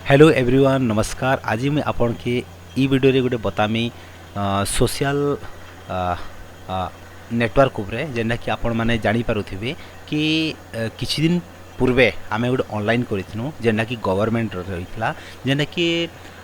Hello everyone नमस्कार। आज मैं आपन के ई वीडियो रे गोटे बतामी सोशल नेटवर्क उपरे जेना कि आपण माने जानि पारुथिबे कि किछि दिन पूर्वे आमे गोटे ऑनलाइन करिथिनु जेना कि गवर्नमेंट रहितला जेना कि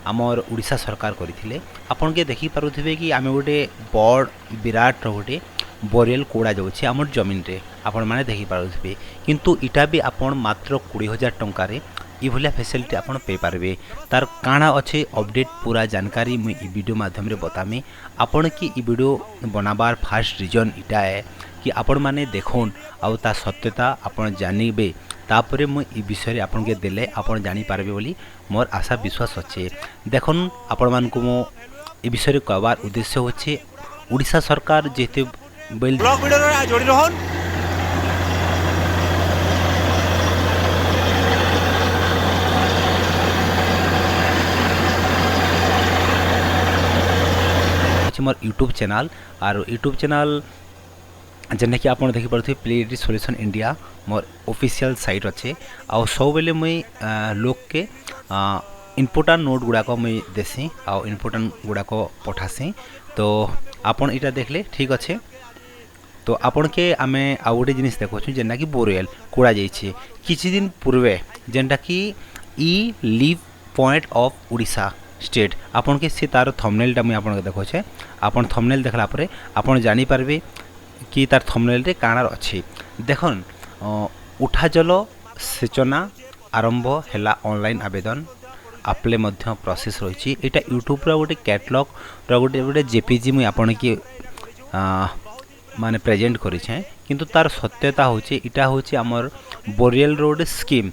आमर उड़ीसा सरकार करथिले। आपण के देखि पारुथिबे कि आमे गोटे बड़ विराट गोटे बोरियल कोड़ा जाउछि आमर जमीन रे आपण माने देखि पारुथिबे, किंतु इटा भी आपण मात्र 20,000 टंका रे ई भलिया फैसिलिटी आपण पे पारबे। तार काଣା अच्छे अपडेट पूरा जानकारी मुई ई वीडियो माध्यम रे बतामी। आपण की ई वीडियो बनाबार फास्ट रीजन इटा है कि आपण माने देखोन आउ ता सत्यता आपण जानिबे, तापरे मुई ई विषय आपण के देले आपण जानि पारबे बोली मोर आशा विश्वास अच्छे। देखोन आपण मान को मो ई विषय कहबार उद्देश्य होचे उड़ीसा सरकार जेते बेल ब्लॉग वीडियो रे जोड़ी रहन। मोर यूट्यूब चैनल और यूट्यूब चैनल जेना कि आपन देखि पारथि प्ले सॉल्यूशन इंडिया मोर ऑफिशियल साइट अच्छे। आ सब बेले मुई लोक के इम्पोर्टेंट नोट गुड़ाक मुई देसी आ इम्पोर्टेंट गुड़ाक पठासी, तो आपन इटा देखले ठीक अच्छे। तो आपन के आमे आ गोटे जिनिस देखछु जेना कि बोरवेल कोड़ा जाइछे किछि दिन पूर्वे जेनटा कि ई live point of Orissa state. आपन के से तार थंबनेल मुझे आपन के देखछे। आपन थंबनेल देखला परे आपन जानि पारबे कि तार थंबनेल रे काणार अछि। देखन उठा जल सेचना आरंभ हैला ऑनलाइन आवेदन आपले मध्य प्रोसेस रही। एटा यूट्यूब रा गोटे कैटलॉग रा गोटे जेपीजी मुझे आपन के माने प्रेजेंट करिछे, किंतु तार सत्यता होचे इटा होचे हमर बोरियल रोड स्कीम।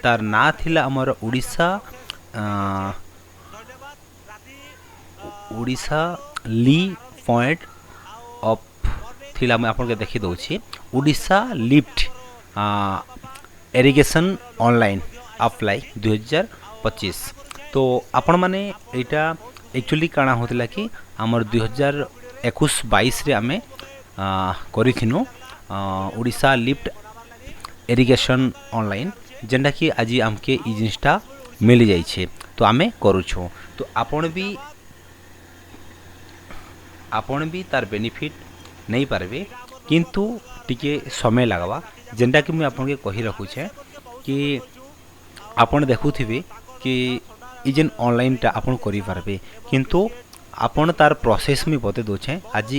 तार ना थिला हमर उड़ीसा ली पॉइंट ऑफ थिला मैं आपन के देखि दउछि Orissa lift irrigation online apply 2025। तो आपण माने एटा एक्चुअली काना होतिला कि हमर 2021-22 रे आमे करिथिनु उड़ीसा लिफ्ट इरिगेशन ऑनलाइन जेंडा कि आज आमके ई जिनिसटा मिल जाइछे, तो आमे करूछु। तो आपण भी तार बेनिफिट नहीं पारबे, किंतु टिके समय लगवा जेंडा कि मुझे आपन के कही रखुछे कि आपण देखुथिबे कि ई जेन ऑनलाइन टा आपण करि पारबे, किंतु आपण तार प्रोसेस में बते दोछे। आज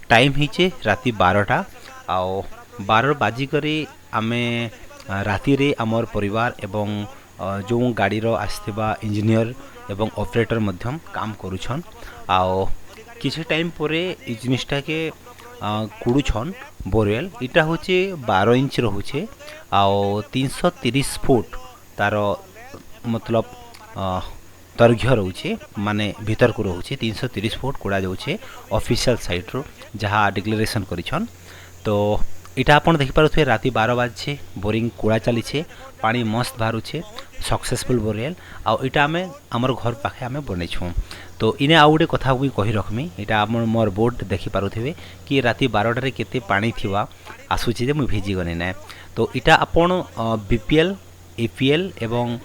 टाइम हिचे राति 12टा आओ 12 बाजी करे आमे राति रे हमर परिवार एवं जो गाड़ी रो आस्थिबा इंजीनियर एवं ऑपरेटर मध्यम काम करूछन। आओ किसी टाइम परे ई जिनिसटा के कुड़ुछन बोरवेल इटा होचे 12 इंच रहुचे आओ 330 फुट तार मतलब दर्घ्य रोचे माने भीतर को रोचे 330 फुट कोड़ा जाउछे ऑफिशियल साइट रो जहाँ डिक्लेरेशन करिछन। तो इटा आपण देखि पारुथे राति 12 बाजे बोरिंग कोड़ा चलीछे पानी मस्त बाहरुछे सक्सेसफुल बोरवेल आ इटा आमे हमर घर पाखे आमे बनेछु। तो इने आ गोटे कथा मुई कहि रखमी इटा हमर मोर बोर्ड देखि पारुथिबे कि राति 12टा रे केते पानी थिवा आसुची जे मुई भिजी गने ना। तो इटा आपण बीपीएल एपीएल एवं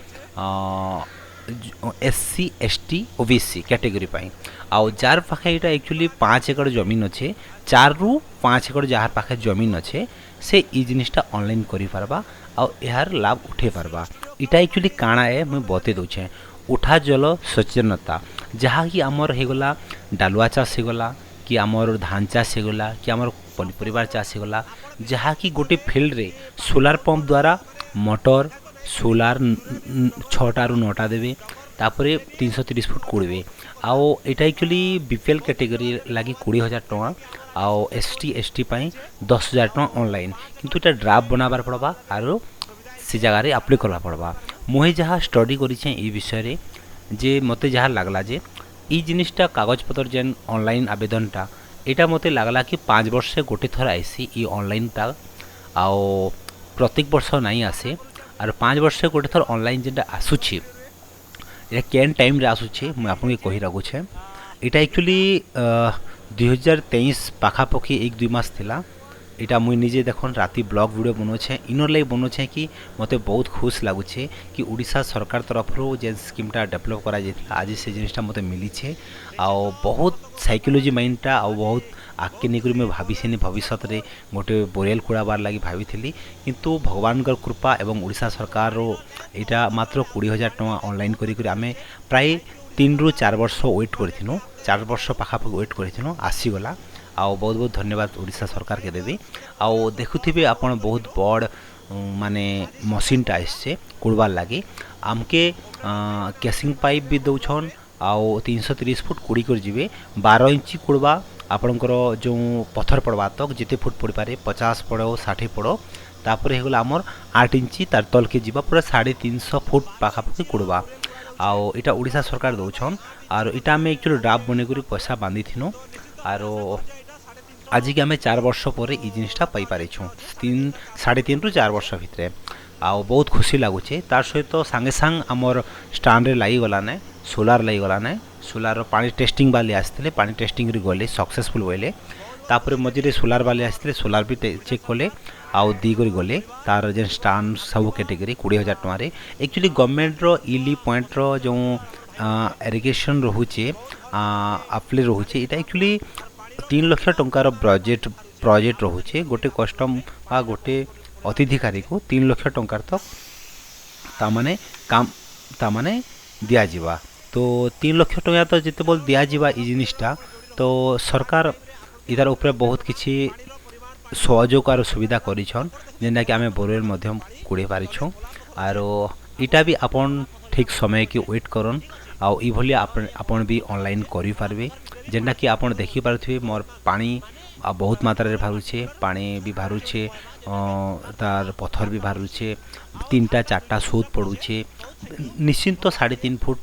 एससी एसटी ओबीसी कैटेगरी पाई आउ जार पाखे इटा एक्चुअली 5 एकड़ जमीन अच्छे 4 रु 5 एकड़ जार पाखे जमीन अच्छे से ई जिनिसटा ऑनलाइन करि पारबा आउ यार लाभ उठे पारबा। इटा एक्चुअली काଣା है मैं बते दोछे उठा जल सचेतनता जहाँ कि आमर हेगला डालुआ चाष हेगला कि आमर धान चाष हेगला कि आमर पनिपरिवार चाष हेगला जहाँ कि गोटे फील्ड रे सोलार पंप द्वारा मोटर सोलार 6टा रु 9टा देवे तापरे 330 फुट कोड़े आओ एटा एक्चुअली बीपीएल कैटेगरी लगी 20,000 टଙ୍କା आओ एसटी एसटी पाई 10,000 टଙ୍କା ऑनलाइन, किंतु एटा ड्राफ्ट बनाबार पड़बा आरो से जगह रे अप्लाई करबा पड़बा। मुहे जहाँ स्टडी करिछे ई विषय रे जे मते जहाँ लागला जे ई जिनिसटा कागज पत्र जेन ऑनलाइन आवेदनटा एटा मते लागला कि 5 वर्ष से गोटे थर आइसी ई ऑनलाइनटा आओ प्रत्येक वर्ष नहीं आसे और 5 वर्ष से गोटे थर ऑनलाइन जेनटा आसुछि एटा केन टाइम रे आसुछि मैं आपन के कहि रखुछे। एटा एक्चुअली 2023 पाखापाखि 1-2 मास थिला इटा मुई निजे देखन राति ब्लॉग वीडियो बनाऊे इनर लगे बनाऊे कि मत बहुत खुश लगुचे कि उड़ीसा सरकार तरफ जे स्कीमटा डेभलप करा आज से जिनटा मत मिली आउ बहुत साइकोलोजी माइंडटा आ बहुत आगे नहीं मुझे भावी भविष्य में गोटे बोरियाल खोड़ाबार लगी भावी किंतु भगवान कृपा एवं उड़ीसा सरकार यहाँ मात्र 20,000 टଙ୍କା ऑनलाइन करी आमे प्राय 3 ରୁ 4 वर्ष वेट करूँ 4 वर्ष पाखापाखि वेट करूँ आसीगला आउ बहुत बहुत धन्यवाद उड़ीसा सरकार के देवी आउ देखुथिबे आपण बहुत बड़ माने मशीनटा आसছে कुड़बार लगी आमके केसिंग पाइप भी दौछन आउ 330 फुट कुड़ी कर जीवे 12 इंची कुड़बा आपणकर जो पत्थर पड़वा तक जिते फुट पड़ पारे 50 पड़ो 60 पड़ो तापर होगला आमर 8 इंची तार तल के जीवा पूरा 350 फुट पाखापाखि कुड़बा आउ इटा उड़ीसा सरकार दौछन आर इटा आम एक्चुअली ड्राफ्ट बने कर पैसा बांधी थिनु आर आज के आम 4 वर्ष पर ये जिनटा पाई छूँ 3.5 ରୁ 4 वर्ष भितर आउ बहुत खुशी लगुचे तार सहित सांगे सांग आमर स्टांड रे लगी गलाने सोलार लगी गलाने सोलार पानी टेस्टिंग वाले आसते पानी टेस्टिंग रे गले सक्सेसफुल बोले तापर मझे सोलार वाले आसते सोलार भी चेक कले आउ दी कर गले तार जे स्टांड सब कैटेगरी 20,000 टଙ୍କା एक्चुअली गवर्नमेंट रो इली पॉइंट रो जो इरिगेशन रोचे आपले रोचे यहाँ एक्चुअली 3 लाख टंकार प्रोजेक्ट रोचे गोटे कस्टम बा गोटे अतिथिकारी को 3 लाख टंकार तक तामाने काम तामाने दिया जिवा तो 3 लाख टंका तो जिते बोल दिया जिवा ई जिनिसटा तो सरकार इधर ऊपर बहुत किसी सहयोग और सुविधा करिछन जेना कि आमे बोरवेल मध्यम कुड़े पारिछो आर इटा भी आपन ठीक समय के वेट करन आउ ई भली आपन भी ऑनलाइन करि पारबे जेना कि आपन देखि पारथिबे मोर पानी बहुत मात्रा रे बाहरुछे पानी भी बाहरुछे तार पत्थर भी बाहरुछे 3टा 4टा सूत पड़ुछे निश्चिंत 3.5 फुट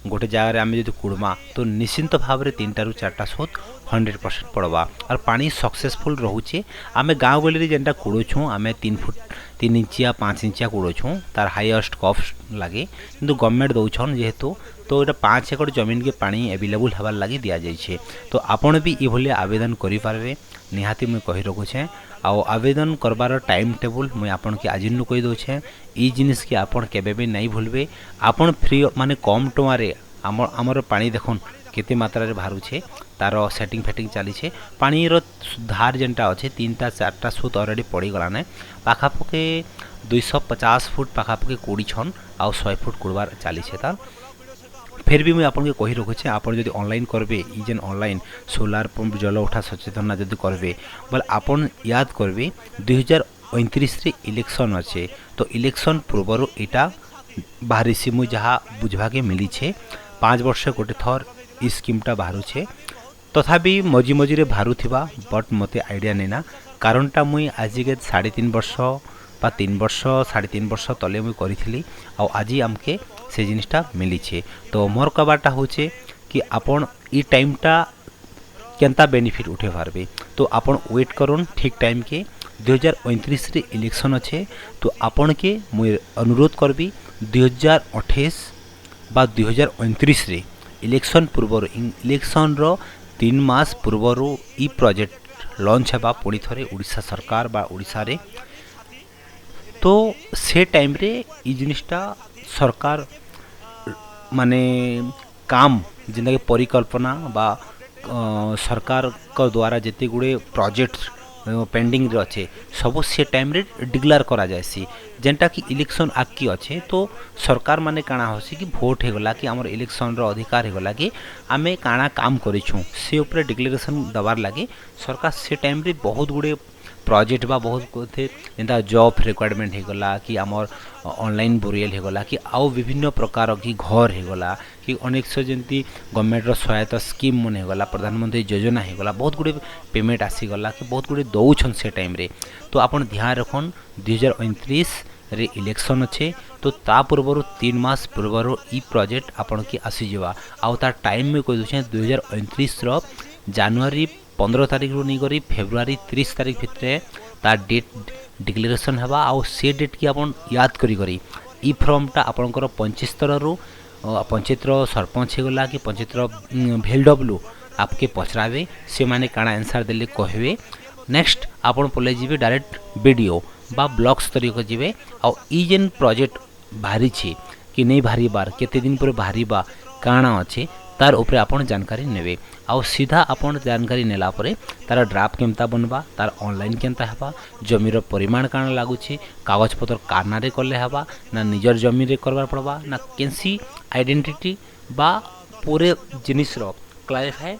गोटे जगार आम जो कुड़मा तो निश्चिंत भाव में 3टा ରୁ 4टा सूत 100% पड़वा और पानी सक्सेसफुल रोचे आम गाँव गली जेनटा कुड़ुछूँ आम 3 फुट 3 इंचिया 5 इंचिया कुड़ुछूँ तार हाईएस्ट कॉस्ट लगे किंतु गवर्नमेंट दौछन जेहेतु तो ये 5 एकड़ जमीन के पानी एवेलेबल हबार लगी दि जाइए तो आपण भी ये आवेदन करें निहाती मुझे कही रखुचे आउ आवेदन करबार टाइम टेबल मुझे आपन के आज नु कही दौचे ई जिनिस की आपन केबे भी नहीं भूलबे आपन फ्री माने कम टमारे आमर पानी देखन केते मात्रा रे बाहरुछे तार सेटिंग फेटिंग चली पानी रो धार जेनटा अच्छे 3टा 4टा सूत ऑलरेडी पड़ी गलाने पाखापाखि 250 फुट पाखापाखि कुड़ी छन आउ 100 फुट कुड़बार चली तार फिर भी मुझे आपको कही रखुचे आप जब ऑनलाइन करबे ई जेन ऑनलाइन सोलार पंप जल उठा सचेतना जब करबे बोले आपन याद करबे 2029 रे इलेक्शन अच्छे तो इलेक्शन पूर्वर यहाँ बाहरी सी मुझे जहाँ बुझवा के मिली छे 5 वर्ष गोटे थर ई स्कीमटा बाहरुछे तथापि मझी मझीरे बाहरुथिबा बट मते आइडिया नैना कारणटा मुई आज के 3.5 वर्ष बा 3 वर्ष 3.5 वर्ष तले मुई करी आ आज आमके से जिनिसटा मिली छे तो मोर कबाटा होचे कि आपण ई टाइमटा केनता बेनिफिट उठे पारबे तो आपण वेट करन ठीक टाइम के 2029 रे इलेक्शन अच्छे तो आपण के मुई अनुरोध करबी 2028 बा 2029 रे इलेक्शन पूर्वर इलेक्शन रो 3 मास पूर्वर ई प्रोजेक्ट लॉन्च हेबा पुणी थरे उड़ीसा सरकार बा उड़ीसा रे तो से टाइम रे ई जिनिसटा सरकार माने काम जिंदा कि परिकल्पना बा सरकार को द्वारा जिते गुड़े प्रोजेक्ट पेंडिंग अच्छे सब से टाइम रे डिक्लेयर करा जायसी जेनटा कि इलेक्शन आगे अच्छे तो सरकार माने काना होसी कि भोट होगला कि आमर इलेक्शन रो अधिकार होगला कि आमे काना काम करिछु से ऊपर डिक्लेरेशन दबार लगे सरकार से टाइम रे बहुत गुड़े प्रोजेक्ट बा बहुत थे जेनता जॉब रिक्वायरमेंट होगला कि आमर ऑनलाइन बोरियल होगला कि आउ विभिन्न प्रकार की घर होगला कि अनेक से जमी गवर्नमेंट रो सहायता स्कीम मन होगला प्रधानमंत्री योजना होगला बहुत गुड़े पेमेंट आसीगला कि बहुत गुड़े दौन से टाइम रे तो आपन ध्यान रखन 2029 रे इलेक्शन अच्छे तो ता पूर्वर 3 मास पूर्वर ई प्रोजेक्ट आपन की आसीजा आउ तार टाइम में कही दूसरे 2029 रो जनवरी 15 तारीख रू नहीं करी फेब्रुआरी 30 तारीख भितर तार डेट डिक्लेरेशन हेबा आउ से डेट की आपन याद करी ई फॉर्मटा आपनकर पंचायत स्तर रू पंचायत सरपंच होगला कि पंचायत VLW आपके पचरावे से माने काना आंसर देले कहबे नेक्स्ट आपण पले जीवे डायरेक्ट वीडियो बा ब्लॉग स्तरीय को जीवे आ ई जेन प्रोजेक्ट बाहरी छी कि नहीं बाहरी बार केते दिन पर बाहरी बा काଣା अच्छे तार उपरे आपण जानकारी नेबे आउ सीधा आपण जानकारी नेला परे तार ड्राफ्ट केमता बनबा तार ऑनलाइन केमता हेबा जमीर परिमाण काଣା लागुछि कागज पत्र काना रे करले हेबा ना निजर जमी रे करबार पड़बा ना केनसी आइडेंटिटी बा पूरे जिनिस रो क्लैरिफाई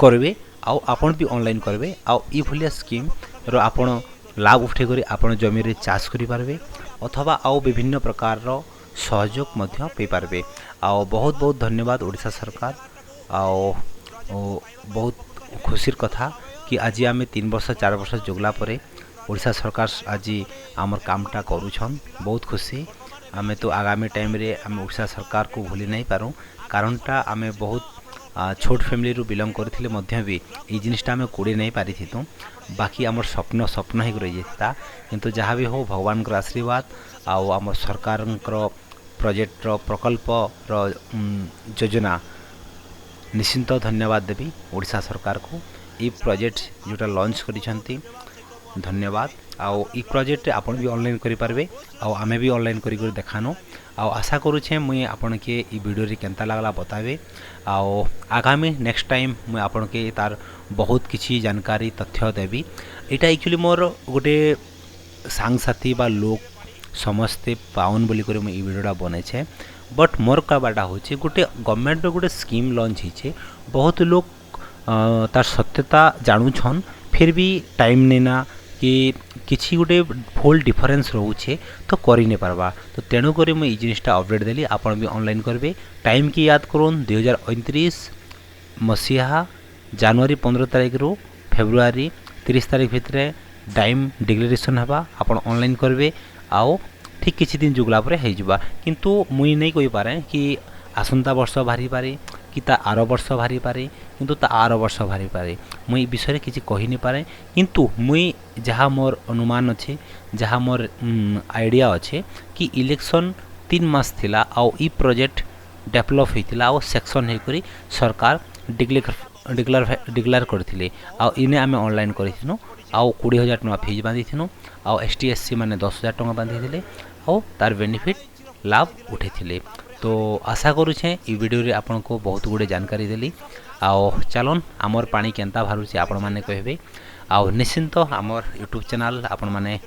करबे आउ आपण भी ऑनलाइन करबे आउ ई भलिया स्कीम रो आपण लाभ उठे करी आपण जमी रे चाष करि पारबे अथवा आउ विभिन्न प्रकार रो सहयोग मध्य पे पारबे आउ बहुत बहुत धन्यवाद ओडिशा सरकार आउ बहुत खुशीर कथा कि आज आम 3 वर्ष 4 वर्ष जोगला परे ओडिशा सरकार आज आमर कामटा करूछन बहुत खुशी आम तो आगामी टाइम रे आम ओडिशा सरकार को भूली नहीं पारूँ कारणटा आम बहुत छोट फैमिली रू बिलोंग करथिले मध्य भी ई जिनिसटा आम कोड़े नहीं पारि थितु बाकी आमर स्वप्न स्वप्न ही रही जाता किंतु जहाँ भी हो भगवान का आशीर्वाद आउ आमर सरकार प्रोजेक्ट प्रकल्प योजना निश्चिंत धन्यवाद देवी ओडिशा सरकार को ई प्रोजेक्ट जोटा लॉन्च करिसंती धन्यवाद आउ ई प्रोजेक्ट आपण भी ऑनलाइन करि पारबे आउ आमे भी ऑनलाइन करि कर देखानो आउ आशा करूछे मुई आपण के ई वीडियो रे केनता लागला बताबे आउ आगामी नेक्स्ट टाइम मुई आपण के तार बहुत किछि जानकारी तथ्य देबी एटा एक्चुअली मोर गोटे सांग साथी बा लोक समस्ते पाउन बोली करे मुई ई वीडियोटा बनै छे बट मोर कहबाटा होचे गोटे गवर्नमेंट रो गोटे स्कीम लॉन्च हिचे बहुत लोग तार सत्यता जानू छन फिर भी टाइम नेना कि किछि गोटे फुल डिफरेंस रोचे तो करि नै पारबा तो तेणु करी मुई ई जिनिसटा अपडेट देली आपण भी ऑनलाइन करबे टाइम की याद करूँ 2029 मसीहा जनवरी 15 तारिख रू फेब्रुआरी 30 तारिख भितर टाइम डिक्लेरेशन हेबा आपण ऑनलाइन करबे आओ ठीक किछि दिन जुगला परे हे जिबा किंतु मुई नहीं कहि पारे कि आसंता वर्ष बाहरी पारे कि ता आर वर्ष बाहरी पारे किंतु ता आर वर्ष बाहरी पारे मुई विषय किछि कहि नै पारे किंतु मुई जहाँ मोर अनुमान अच्छे जहाँ मोर आइडिया अच्छे कि इलेक्शन 3 मास थिला आउ ई प्रोजेक्ट डेवलप होइतिला आउ सेक्शन हे करी सरकार डिक्लेयर करथिले आउ इने आमे ऑनलाइन करिथिनो आउ 20,000 टका फीस बांधिथिनो आउ एसटी एससी माने 10,000 टका बांधिथिले आउ तार बेनिफिट लाभ उठेथिले तो आशा करूछे ई वीडियो रे आपन को बहुत गुडे जानकारी देली आउ चलन आमर पानी केनता बाहरुछि आपण माने कहबे आउ निश्चिंत आमर यूट्यूब चैनल आपण माने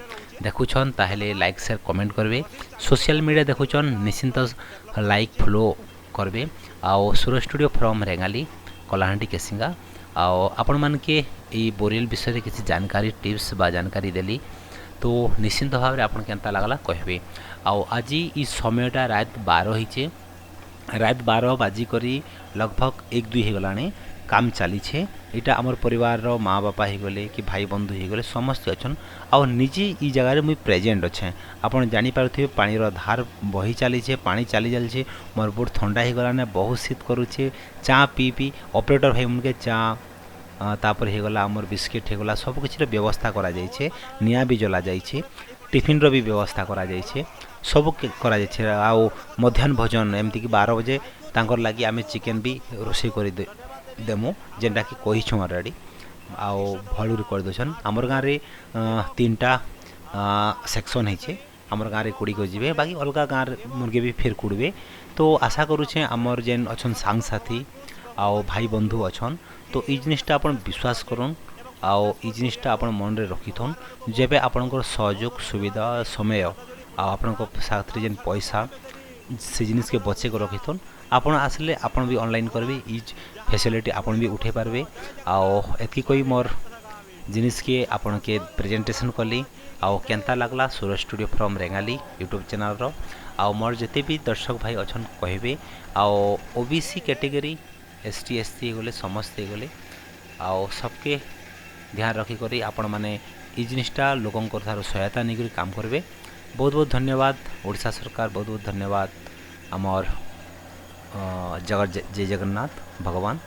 देखुछन ताहेले लाइक शेयर कमेंट करबे सोशल मीडिया देखुछन निश्चिंत लाइक फॉलो करबे आउ सुर स्टूडियो फ्रॉम रेंगाली कलाहांडी केसिंगा आउ आपण मान के ई बोरियल विषय रे किछि जानकारी टिप्स बा जानकारी देली तो निश्चिंत भाव रे आपण केनता लागला कहबे आउ आज ई समयटा रात 12 हिचे रात 12 बाजी करी लगभग 1-2 हे गलाने काम चली छे इटा आमर परिवार रो माँ बापा हे गले कि भाई बंधु हे गले समस्त अछन आ निजे ई जगह रे मुई प्रेजेंट अच्छे आपण जानि पारुथिबे पानी रो धार बही चली छे पानी चली जाल छे मोर बुढ़ ठंडा हे गलाने बहुत शीत करूछे चा पी पी ऑपरेटर भाई उनके चा तापर हे गला आमर बिस्किट हे गला सब किछि रो व्यवस्था करा जाय छे निया भी जला जाय छे टिफिन रो भी व्यवस्था करा जाय छे सब करा जाय छे आ मध्याह्न भोजन एमती कि 12 बजे तांकर लागि आमे चिकन भी रोसे करि देमु जेनटा कि कहिछु ऑलरेडी आउ भलुर कर दछन हमर गां रे 3टा सेक्शन हिचे हमर गां रे कुड़ी को जिवे बाकी अलगा गां रे मुर्गे भी फिर कुड़बे तो आशा करूछे हमर जेन अछन सांग साथी आउ भाई बंधु अछन तो ई जिनिसटा अपन विश्वास करन आउ ई जिनिसटा अपन मन रे रखिथन जेबे आपनकर सहयोग सुविधा समय आ आपनकर साथ जेन पैसा से जिनिस के बचे को रखिथन आपण आसले आपण भी ऑनलाइन करबे ई फैसिलिटी आपण भी उठे पारबे आओ एतकी कोई मोर जिनिस के आपण के प्रेजेंटेशन कली आओ केनता लागला Sur studio from Rengali YouTube channel रो आओ मोर जते भी दर्शक भाई अछन कहबे आओ ओबीसी कैटेगरी एसटी एससी गले समस्त गले आओ सबके ध्यान रखी करी आपण माने ई जिनिसटा लोकन को थारो सहायता निकरी काम करबे बहुत बहुत धन्यवाद ओडिशा सरकार बहुत बहुत धन्यवाद आमर जगत जय जगन्नाथ भगवान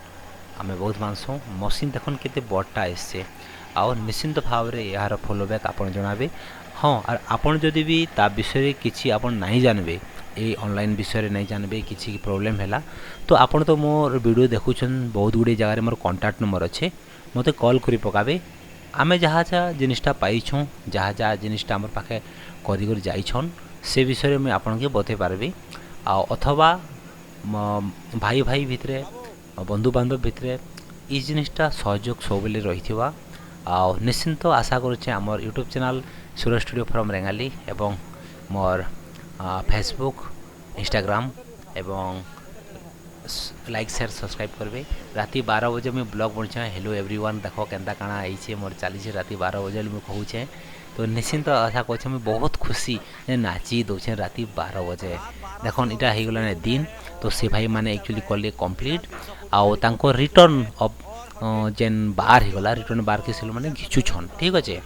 आमे बहुत मानसु मशीन देखन केते बड़टा एससे आउ निश्चिंत भाव रे यार फॉलोबैक आपण जणाबे हाँ और आपण जदि भी ता विषय किछि आपण नहीं जानबे ए ऑनलाइन विषय नहीं जानबे किछि प्रॉब्लम हैला तो आपण तो मोर वीडियो देखुछन बहुत गुडे जगह रे मोर कांटेक्ट नंबर अच्छे मते कॉल करी पकाबे आमे जहाँ जहाँ जिनिसटा पाइछुँ जहाँ जहाँ जिनिसटा आमर पाखे करिकर जाइछन से विषय में आपन के बते पारबी अथवा भाई भाई भितरे बंधु बांधव भितरे ई जिनिसटा सहयोग सब बेले रहिथिबा निश्चिंत आशा करुचे आमर YouTube channel Suresh studio from Rengali एवं मोर फेसबुक इंस्टाग्राम एवं लाइक शेयर सब्सक्राइब करबे। राति 12 बजे मैं ब्लॉग बनछे हेलो एवरीवन देखो केनता काना आइछे मोर चली राति 12 बजे मैं कहूछे तो निश्चिंत आशा कर मैं बहुत खुशी नाची दौचे राति 12 बजे देखन इटा हो गला दिन तो से भाई माने एक्चुअली कले कंप्लीट आउ तांको रिटर्न ऑफ जेन बार हो गला रिटर्न बार के सेल माने घिचुछन ठीक अच्छे।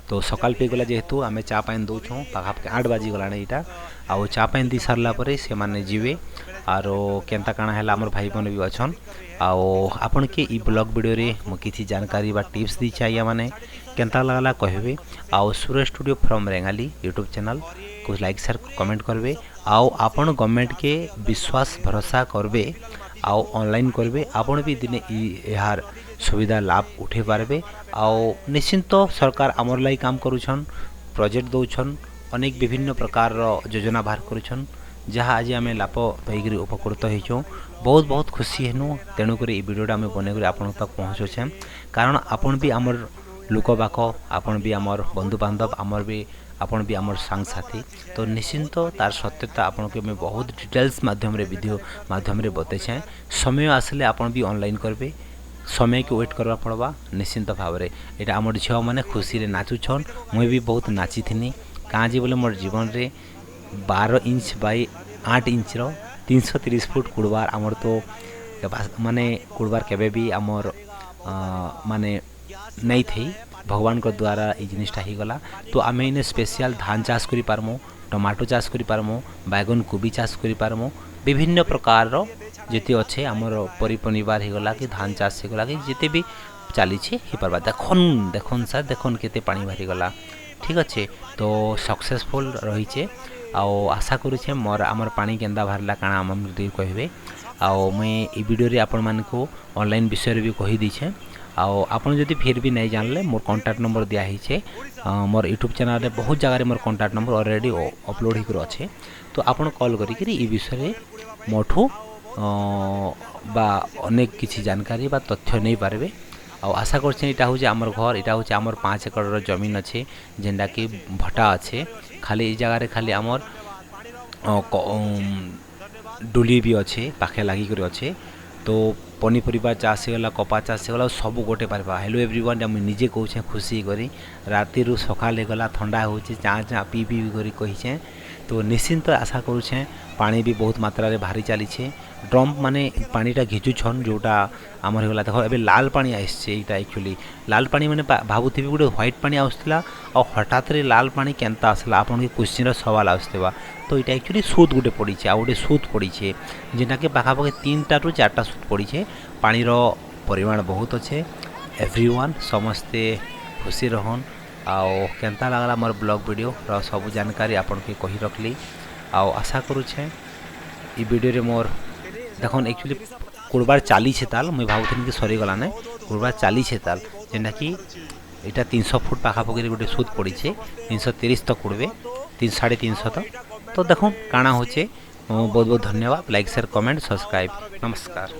तो सकाल पे गला जेहेतु आमे चा पानी दौछूँ पाखापाखि 8 बाजी गलाने यहाँ आउ चा पानी दी सारा पर से माने जीवे आरो केनता काना है आमर भाई बहन भी अच्छन आपन के ई ब्लॉग वीडियो रे मु किसी जानकारी बा टिप्स दी चाहिए माने केनता लगला कहबे आउ Suresh studio from Rengali YouTube channel को लाइक शेयर कमेंट करबे आउ आपन गवर्नमेंट के विश्वास भरोसा करबे आउ ऑनलाइन करबे आपन भी दिने यार सुविधा लाभ उठे पारबे आउ निश्चिंत सरकार आमर लाई काम करुछन प्रोजेक्ट दौछन अनेक विभिन्न प्रकार योजना बाहर करुछन जहाँ आज आम लाभ पाइक उपकृत होइछो बहुत बहुत खुशी हेनु तेणुक भिडियोटा आम बनईक आपन तक पहुँचुछे कारण आपन भी आमर लोक बाक आपन भी आमर बंधु बांधव आमर भी आपन भी आमर सांग साथी तो निश्चिंत तार सत्यता आपन के मैं बहुत डिटेल्स माध्यम रे वीडियो माध्यम रे बतेछे समय आसले आपन भी ऑनलाइन करबे समय के वेट करवा पड़वा निश्चिंत भाव में यहाँ आम झील मैंने खुशी रे नाचुछन मुई भी बहुत नाची थी कहाँ जी बोले मोर जीवन रे 12 इंच बाई 8 इंच 330 फुट कुड़बार आमर तो माने कुड़बार केबे भी आमर माने नहीं थी भगवान को द्वारा ये जिनिसटा हो गला तो आम इन स्पेशल धान चाष करि पारमु टमाटो चाष करि पारमु बैगन कोबी चाष करि पारमु विभिन्न प्रकार जिते अच्छे आमर परिपनिबार हो गला कि धान चाष हो गला कि जिते भी चली हो पार्बा देखन देखन सर देखन केते पानी बाहरी गला ठीक अच्छे तो सक्सेसफुल रहीचे आउ आशा करुचे मोर आमर पानी केंदा बाहरला काना आम कहबे आउ मैं ई वीडियो रे आपण मानको ऑनलाइन विषय भी कही दीछे आउ आपन जदि फिर भी नहीं जानले मोर कांटेक्ट नंबर दिया है मोर यूट्यूब चैनल रे बहुत जगह मोर कांटेक्ट नंबर ऑलरेडी अपलोड होकर अच्छे तो आपन कॉल करी ई विषय मोठू बा अनेक किसी जानकारी बा तथ्य नहीं पारबे आउ आशा करछे इटा होचे आमर घर इटा होचे आमर 5 एकड़ जमीन अच्छे जेनटा कि भटा अच्छे खाली ई जगह रे खाली आमर डुली भी अच्छे पाखे लागी कर अच्छे तो पनीपरिया चाष होगा कपा चाष होगा सब गोटे पार्बा हेलो एवरीवन मुझे निजे कहूँ खुशी करी राति रू सकाल गला ठंडा हो चा चा पी पी करी कहीचे तो निश्चिंत आशा करुछे पानी भी बहुत मात्रा रे भारी चली ड्रम माने पानीटा घिचुछन जोटा आमर होगा देख ए लाल पानी आसছে यहाँ एक्चुअली लाल पानी मैंने भावुथी गोटे व्हाइट पानी आसला और हठात रे लाल पानी केनता आसला आपन के क्वेश्चन सवाल आसवा तो यहाँ एक्चुअली सूत गोटे पड़ी आ गोटे सूत पड़ी जेटा कि पाखापाखि 3टा रू 4टा सूत पड़ी पानी रो परिमाण बहुत अच्छे एवरीवन समस्ते खुशी रहन आउ केनता लगला मोर ब्लॉग वीडियो रो सब जानकारी आपन के कही रखली आउ आशा करुछे ई वीडियो रे मोर देखन एक्चुअली कुड़बार 40 ताल मुझे भावुथी कि सरी गलाने कुड़बार 40 ताल जेनटा कि यहाँ 300 फुट पाखापाखि गोटे सूत पड़ी 330 तक कुड़बे 350 तक तो देखो काना होचे बहुत बहुत धन्यवाद लाइक शेयर कमेंट सब्सक्राइब नमस्कार।